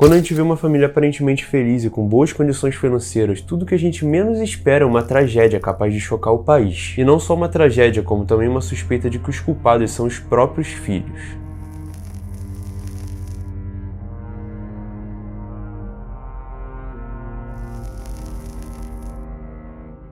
Quando a gente vê uma família aparentemente feliz e com boas condições financeiras, tudo que a gente menos espera é uma tragédia capaz de chocar o país. E não só uma tragédia, como também uma suspeita de que os culpados são os próprios filhos.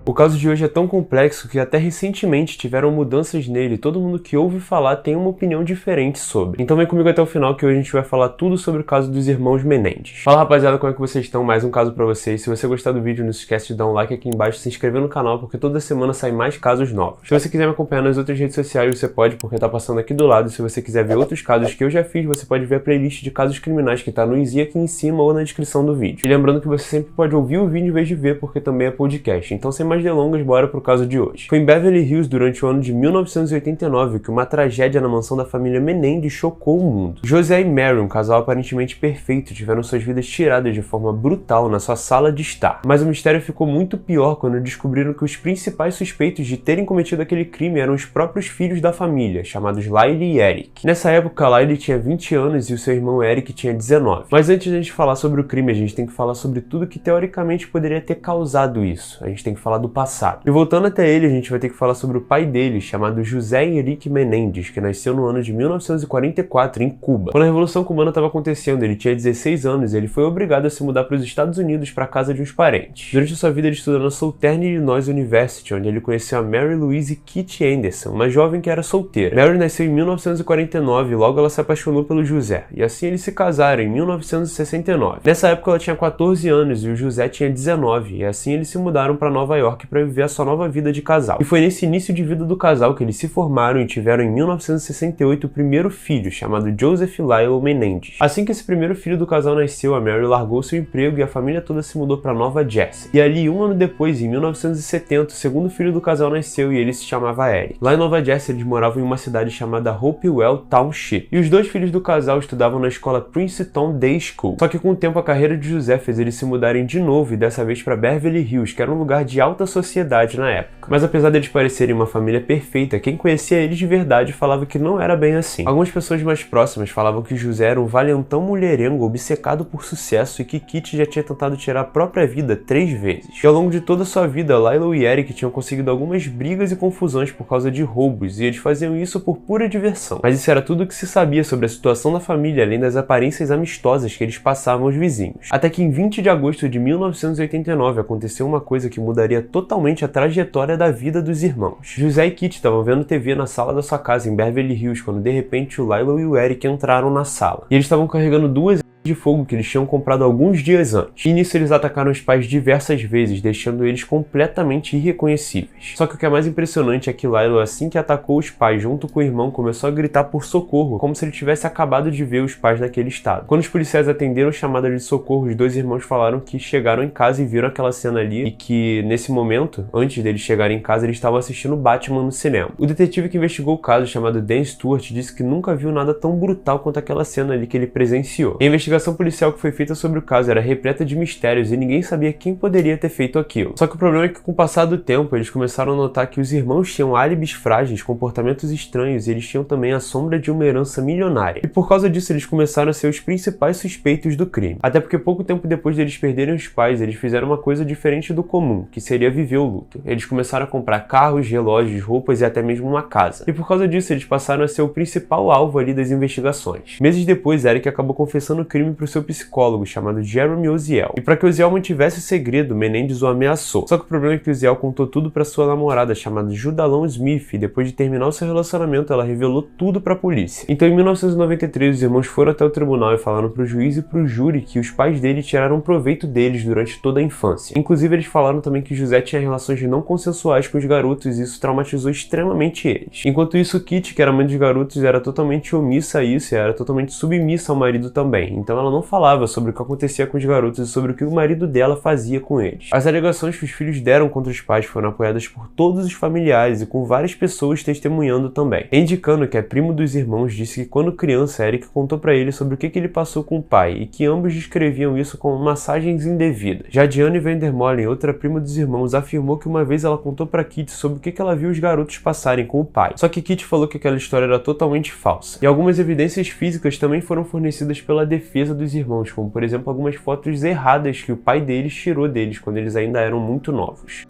O caso de hoje é tão complexo que até recentemente tiveram mudanças nele e todo mundo que ouve falar tem uma opinião diferente sobre. Então vem comigo até o final que hoje a gente vai falar tudo sobre o caso dos irmãos Menendez. Fala rapaziada, como é que vocês estão? Mais um caso pra vocês. Se você gostar do vídeo, não se esquece de dar um like aqui embaixo e se inscrever no canal, porque toda semana saem mais casos novos. Se você quiser me acompanhar nas outras redes sociais, você pode, porque tá passando aqui do lado. Se você quiser ver outros casos que eu já fiz, você pode ver a playlist de casos criminais que tá no Easy aqui em cima ou na descrição do vídeo. E lembrando que você sempre pode ouvir o vídeo em vez de ver, porque também é podcast. Então sem mais delongas, bora pro caso de hoje. Foi em Beverly Hills durante o ano de 1989 que uma tragédia na mansão da família Menendez chocou o mundo. José e Mary, um casal aparentemente perfeito, tiveram suas vidas tiradas de forma brutal na sua sala de estar. Mas o mistério ficou muito pior quando descobriram que os principais suspeitos de terem cometido aquele crime eram os próprios filhos da família, chamados Lyle e Eric. Nessa época, Lyle tinha 20 anos e o seu irmão Eric tinha 19. Mas antes de a gente falar sobre o crime, a gente tem que falar sobre tudo que teoricamente poderia ter causado isso. A gente tem que falar do passado. E voltando até ele, a gente vai ter que falar sobre o pai dele, chamado José Henrique Menendez, que nasceu no ano de 1944 em Cuba. Quando a Revolução Cubana estava acontecendo, ele tinha 16 anos e ele foi obrigado a se mudar para os Estados Unidos para a casa de uns parentes. Durante sua vida ele estudou na Southern Illinois University, onde ele conheceu a Mary Louise Kitty Anderson, uma jovem que era solteira. Mary nasceu em 1949 e logo ela se apaixonou pelo José, e assim eles se casaram em 1969. Nessa época ela tinha 14 anos e o José tinha 19, e assim eles se mudaram para Nova York para viver a sua nova vida de casal. E foi nesse início de vida do casal que eles se formaram e tiveram em 1968 o primeiro filho, chamado Joseph Lyle Menendez. Assim que esse primeiro filho do casal nasceu, a Mary largou seu emprego e a família toda se mudou para Nova Jersey. E ali, um ano depois, em 1970, o segundo filho do casal nasceu e ele se chamava Eric. Lá em Nova Jersey, eles moravam em uma cidade chamada Hopewell Township. E os dois filhos do casal estudavam na escola Princeton Day School. Só que com o tempo a carreira de José fez eles se mudarem de novo e dessa vez para Beverly Hills, que era um lugar de alta sociedade na época. Mas apesar deles parecerem uma família perfeita, quem conhecia eles de verdade falava que não era bem assim. Algumas pessoas mais próximas falavam que José era um valentão mulherengo obcecado por sucesso e que Kitty já tinha tentado tirar a própria vida 3 vezes. E ao longo de toda a sua vida, Lyle e Eric tinham conseguido algumas brigas e confusões por causa de roubos, e eles faziam isso por pura diversão. Mas isso era tudo o que se sabia sobre a situação da família, além das aparências amistosas que eles passavam aos vizinhos. Até que em 20 de agosto de 1989 aconteceu uma coisa que mudaria totalmente a trajetória da vida dos irmãos. José e Kitty estavam vendo TV na sala da sua casa em Beverly Hills quando de repente o Lyle e o Eric entraram na sala. E eles estavam carregando 2 de fogo que eles tinham comprado alguns dias antes. E nisso eles atacaram os pais diversas vezes, deixando eles completamente irreconhecíveis. Só que o que é mais impressionante é que Lyle, assim que atacou os pais junto com o irmão, começou a gritar por socorro, como se ele tivesse acabado de ver os pais naquele estado. Quando os policiais atenderam a chamada de socorro, os 2 irmãos falaram que chegaram em casa e viram aquela cena ali e que, nesse momento, antes deles chegarem em casa, eles estavam assistindo Batman no cinema. O detetive que investigou o caso, chamado Dan Stewart, disse que nunca viu nada tão brutal quanto aquela cena ali que ele presenciou. A investigação policial que foi feita sobre o caso era repleta de mistérios e ninguém sabia quem poderia ter feito aquilo. Só que o problema é que com o passar do tempo eles começaram a notar que os irmãos tinham álibis frágeis, comportamentos estranhos e eles tinham também a sombra de uma herança milionária. E por causa disso eles começaram a ser os principais suspeitos do crime. Até porque pouco tempo depois deles perderem os pais, eles fizeram uma coisa diferente do comum, que seria viver o luto. Eles começaram a comprar carros, relógios, roupas e até mesmo uma casa. E por causa disso eles passaram a ser o principal alvo ali das investigações. Meses depois, Eric acabou confessando o crime para o seu psicólogo, chamado Jeremy Oziel. E para que Oziel mantivesse o segredo, Menendez o ameaçou. Só que o problema é que Oziel contou tudo para sua namorada, chamada Judalon Smith, e depois de terminar o seu relacionamento, ela revelou tudo para a polícia. Então, em 1993, os irmãos foram até o tribunal e falaram para o juiz e para o júri que os pais dele tiraram proveito deles durante toda a infância. Inclusive, eles falaram também que José tinha relações não consensuais com os garotos e isso traumatizou extremamente eles. Enquanto isso, Kitty, que era mãe dos garotos, era totalmente omissa a isso e era totalmente submissa ao marido também. Então ela não falava sobre o que acontecia com os garotos e sobre o que o marido dela fazia com eles. As alegações que os filhos deram contra os pais foram apoiadas por todos os familiares e com várias pessoas testemunhando também. Indicando que a primo dos irmãos disse que quando criança, Eric contou para ele sobre o que ele passou com o pai e que ambos descreviam isso como massagens indevidas. Já Diane Vandermolen, outra prima dos irmãos, afirmou que uma vez ela contou para Kitty sobre o que ela viu os garotos passarem com o pai. Só que Kitty falou que aquela história era totalmente falsa. E algumas evidências físicas também foram fornecidas pela defesa defesa dos irmãos, como por exemplo algumas fotos erradas que o pai deles tirou deles quando eles ainda eram muito novos.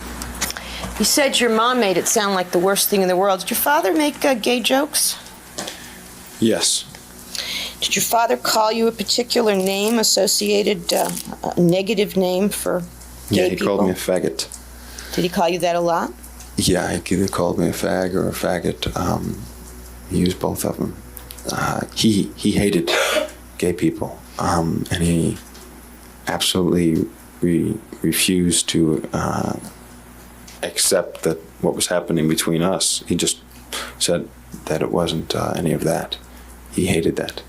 You said your mom made it sound like the worst thing in the world. Did your father make gay jokes? Yes. Did your father call you a particular name, associated a negative name for gay Yeah, he people? called me a faggot. Did he call you that a lot? Yeah, he either called me a fag or a faggot. He used both of them. He hated gay people, and he absolutely refused to accept that what was happening between us. He just said that it wasn't any of that. He hated that.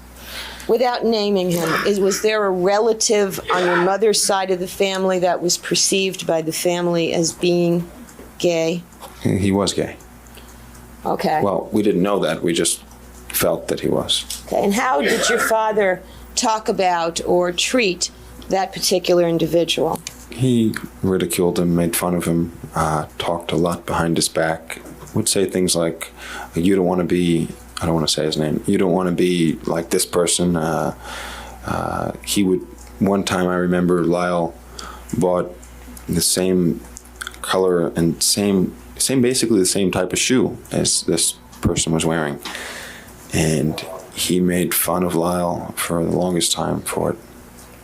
Without naming him, was there a relative on your mother's side of the family that was perceived by the family as being gay? He was gay. Okay. Well, we didn't know that. We just felt that he was. Okay. And how did your father talk about or treat that particular individual? He ridiculed him, made fun of him, talked a lot behind his back, would say things like, you don't want to be, I don't want to say his name, you don't want to be like this person. He would, one time I remember Lyle bought the same color and same basically the same type of shoe as this person was wearing. And he made fun of Lyle for the longest time for it.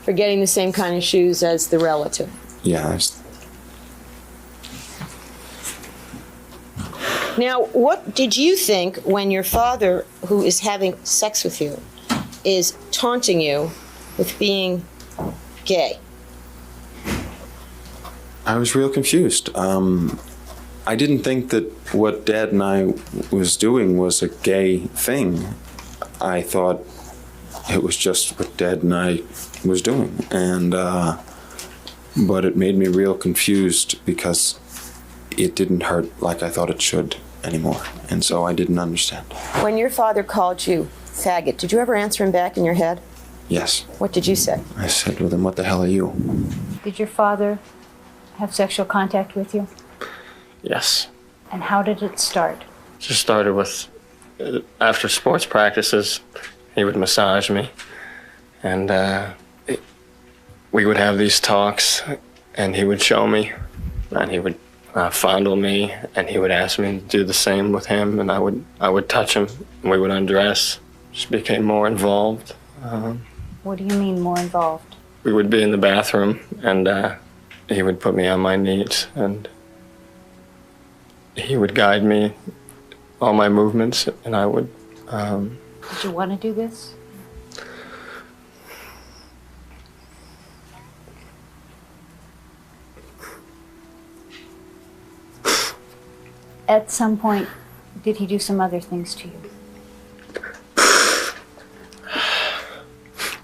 For getting the same kind of shoes as the relative? Yeah. Now, what did you think when your father, who is having sex with you, is taunting you with being gay? I was real confused. I didn't think that what Dad and I was doing was a gay thing. I thought it was just what Dad and I was doing, and but it made me real confused because it didn't hurt like I thought it should anymore, and so I didn't understand. When your father called you faggot, did you ever answer him back in your head? Yes. What did you say? I said with him, "What the hell are you?" Did your father have sexual contact with you? Yes. And how did it start? Just started with, after sports practices, he would massage me, and we would have these talks, and he would show me, and he would fondle me, and he would ask me to do the same with him, and I would touch him, and we would undress. Just became more involved. What do you mean more involved? We would be in the bathroom, and he would put me on my knees, and he would guide me, all my movements, and I would... Did you want to do this? At some point, did he do some other things to you?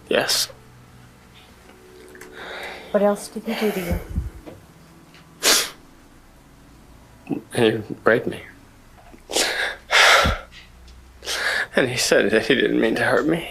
Yes. What else did he do to you? He would break me. And he said that he didn't mean to hurt me.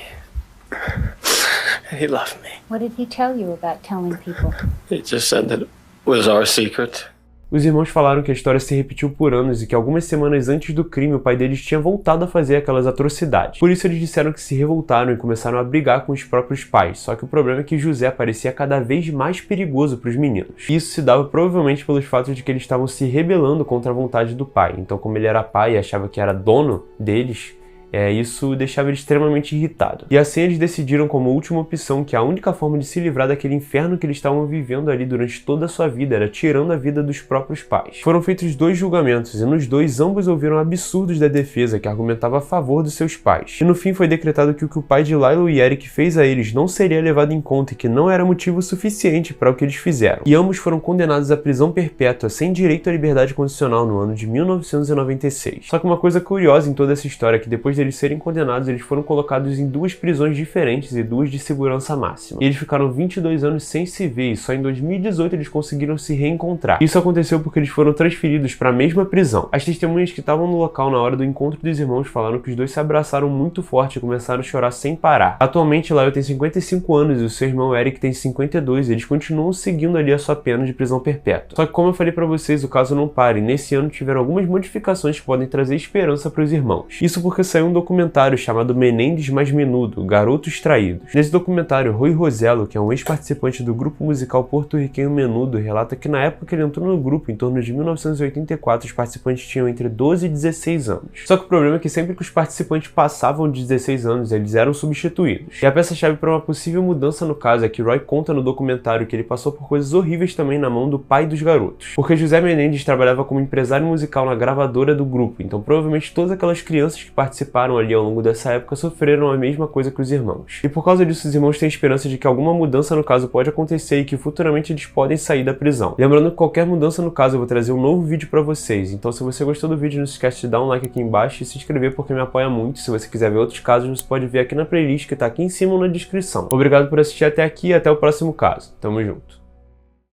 And he loved me. What did he tell you about telling people? He just said that it was our secret. Os irmãos falaram que a história se repetiu por anos e que algumas semanas antes do crime o pai deles tinha voltado a fazer aquelas atrocidades. Por isso eles disseram que se revoltaram e começaram a brigar com os próprios pais, só que o problema é que José parecia cada vez mais perigoso para os meninos. Isso se dava provavelmente pelos fatos de que eles estavam se rebelando contra a vontade do pai, então como ele era pai e achava que era dono deles, isso deixava ele extremamente irritado. E assim eles decidiram como última opção que a única forma de se livrar daquele inferno que eles estavam vivendo ali durante toda a sua vida era tirando a vida dos próprios pais. Foram feitos 2 julgamentos e nos 2 ambos ouviram absurdos da defesa que argumentava a favor dos seus pais. E no fim foi decretado que o pai de Lyle e Eric fez a eles não seria levado em conta e que não era motivo suficiente para o que eles fizeram. E ambos foram condenados à prisão perpétua sem direito à liberdade condicional no ano de 1996. Só que uma coisa curiosa em toda essa história é que depois deles serem condenados, eles foram colocados em 2 prisões diferentes e 2 de segurança máxima. E eles ficaram 22 anos sem se ver e só em 2018 eles conseguiram se reencontrar. Isso aconteceu porque eles foram transferidos para a mesma prisão. As testemunhas que estavam no local na hora do encontro dos irmãos falaram que os dois se abraçaram muito forte e começaram a chorar sem parar. Atualmente, Lyle tem 55 anos e o seu irmão Eric tem 52 e eles continuam seguindo ali a sua pena de prisão perpétua. Só que como eu falei para vocês, o caso não para e nesse ano tiveram algumas modificações que podem trazer esperança para os irmãos. Isso porque saiu um documentário chamado Menendez Mais Menudo, Garotos Traídos. Nesse documentário, Rui Rosello, que é um ex-participante do grupo musical porto-riquenho Menudo, relata que na época que ele entrou no grupo, em torno de 1984, os participantes tinham entre 12 e 16 anos. Só que o problema é que sempre que os participantes passavam de 16 anos, eles eram substituídos. E a peça-chave para uma possível mudança no caso é que Roy conta no documentário que ele passou por coisas horríveis também na mão do pai dos garotos. Porque José Menendez trabalhava como empresário musical na gravadora do grupo, então provavelmente todas aquelas crianças que participaram ali ao longo dessa época sofreram a mesma coisa que os irmãos. E por causa disso, os irmãos têm esperança de que alguma mudança no caso pode acontecer e que futuramente eles podem sair da prisão. Lembrando que qualquer mudança no caso eu vou trazer um novo vídeo pra vocês, então se você gostou do vídeo, não se esquece de dar um like aqui embaixo e se inscrever porque me apoia muito. Se você quiser ver outros casos, você pode ver aqui na playlist que tá aqui em cima ou na descrição. Obrigado por assistir até aqui e até o próximo caso. Tamo junto.